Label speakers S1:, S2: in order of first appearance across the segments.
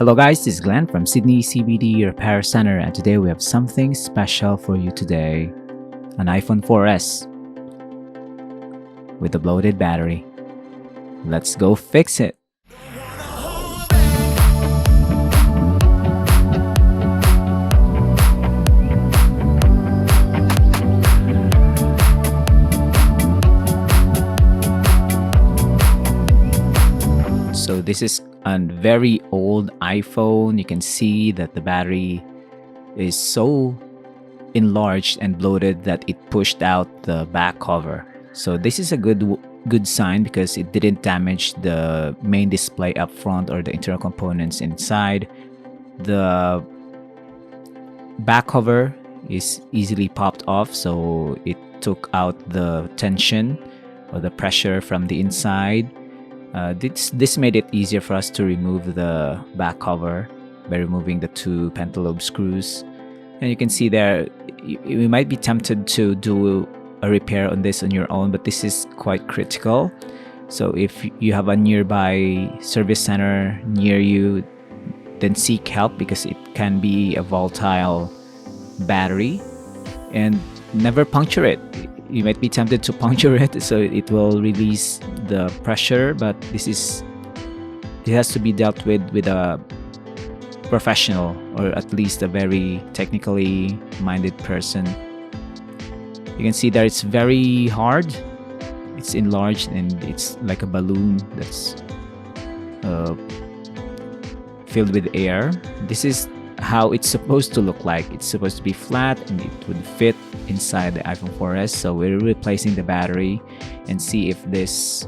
S1: Hello guys, this is Glenn from Sydney CBD Repair Center, and today we have something special for you today. An iPhone 4S with a bloated battery. Let's go fix it. So this is a very old iPhone. You can see that the battery is so enlarged and bloated that it pushed out the back cover. So this is a good sign because it didn't damage the main display up front or the internal components inside. The back cover is easily popped off, so it took out the tension or the pressure from the inside. This made it easier for us to remove the back cover by removing the two pentalobe screws. And you can see there, you might be tempted to do a repair on this on your own, but this is quite critical. So if you have a nearby service center near you, then seek help because it can be a volatile battery, and never puncture it. You might be tempted to puncture it, so it will release the pressure, but it has to be dealt with a professional, or at least a very technically minded person. You can see that it's very hard. It's enlarged and it's like a balloon that's filled with air. This is how it's supposed to look like. It's supposed to be flat and it would fit inside the iPhone 4S. So we're replacing the battery and see if this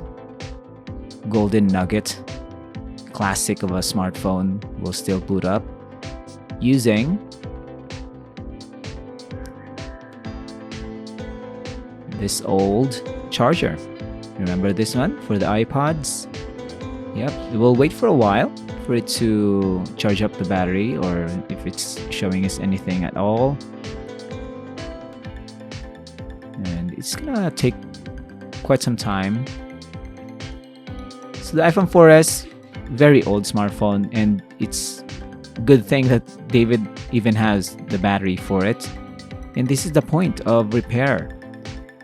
S1: golden nugget classic of a smartphone will still boot up using this old charger. Remember this one for the iPods? Yep, we'll wait for a while for it to charge up the battery, or if it's showing us anything at all. And it's gonna take quite some time. So the iPhone 4S, very old smartphone, and it's a good thing that David even has the battery for it. And this is the point of repair.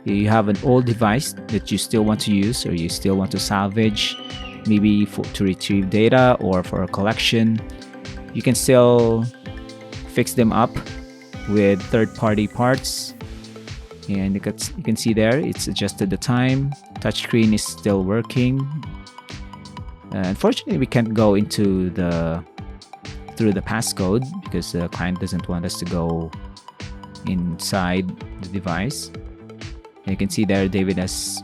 S1: You have an old device that you still want to use, or you still want to salvage, maybe to retrieve data or for a collection. You can still fix them up with third-party parts. And you can see there, it's adjusted the time. Touchscreen is still working. Unfortunately, we can't go through the passcode because the client doesn't want us to go inside the device. And you can see there, David has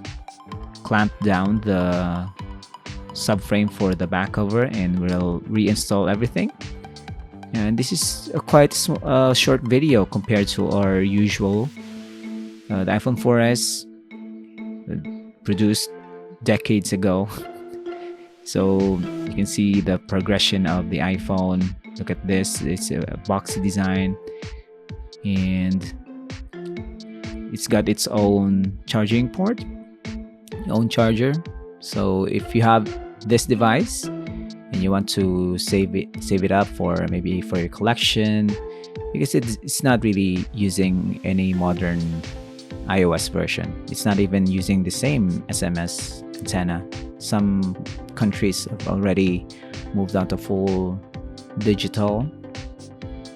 S1: clamped down the subframe for the back cover and we'll reinstall everything. And this is a quite short video compared to our usual. The iPhone 4S produced decades ago. So you can see the progression of the iPhone. Look at this, it's a boxy design and it's got its own charging port, own charger. So if you have this device and you want to save it up for maybe for your collection, because it's not really using any modern iOS version. It's not even using the same SMS antenna. Some countries have already moved on to full digital,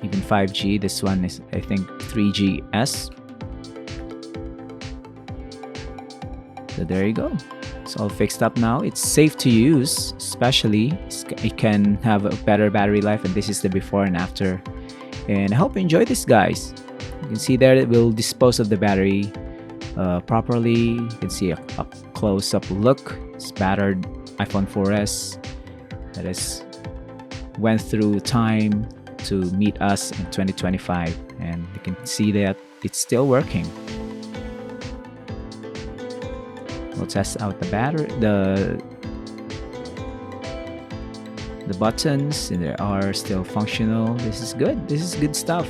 S1: even 5G. This one is, I think, 3GS. So there you go. It's all fixed up now. It's safe to use, especially it can have a better battery life, and this is the before and after. And I hope you enjoy this, guys. You can see there it will dispose of the battery properly. You can see a close-up look. It's battered iPhone 4S that has went through time to meet us in 2025, and you can see that it's still working. We'll test out the battery, the buttons, and they are still functional. This is good. This is good stuff.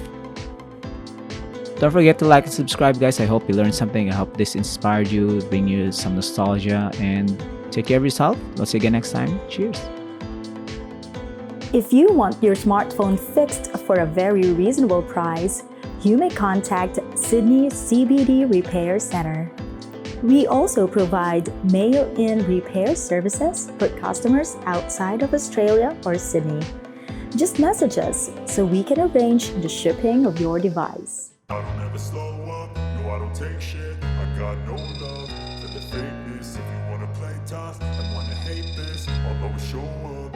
S1: Don't forget to like and subscribe, guys. I hope you learned something. I hope this inspired you, bring you some nostalgia, and take care of yourself. We'll see you again next time. Cheers.
S2: If you want your smartphone fixed for a very reasonable price, you may contact Sydney CBD Repair Center. We also provide mail-in repair services for customers outside of Australia or Sydney. Just message us so we can arrange the shipping of your device.
S3: I don't ever slow up, no I don't take shit. I got no love for the fakeness. If you wanna play tough and wanna hate this, I'll always show up.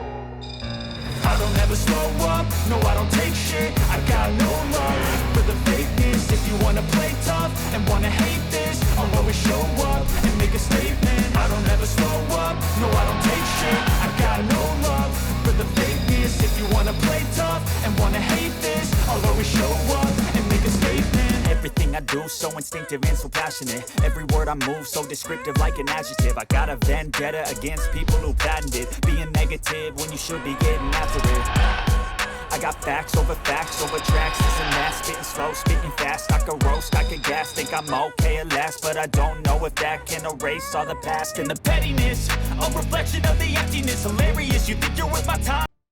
S3: I don't ever slow up, no I don't take shit. I got no love for the fakeness. If you wanna play tough and wanna hate this, I'll always show up and make a statement. I don't ever slow up, no I don't take shit. I got no love for the fakeness. If you wanna play tough and wanna hate this, I'll always show up and make a statement.
S4: Everything I do so instinctive and so passionate. Every word I move so descriptive like an adjective. I got a vendetta against people who patented being negative when you should be getting after it. I got facts over tracks, this and that. Spitting slow, spitting fast, I can roast, I can gas. Think I'm okay at last, but I don't know if that can erase all the past. And the pettiness, a reflection of the emptiness. Hilarious, you think you're worth my time,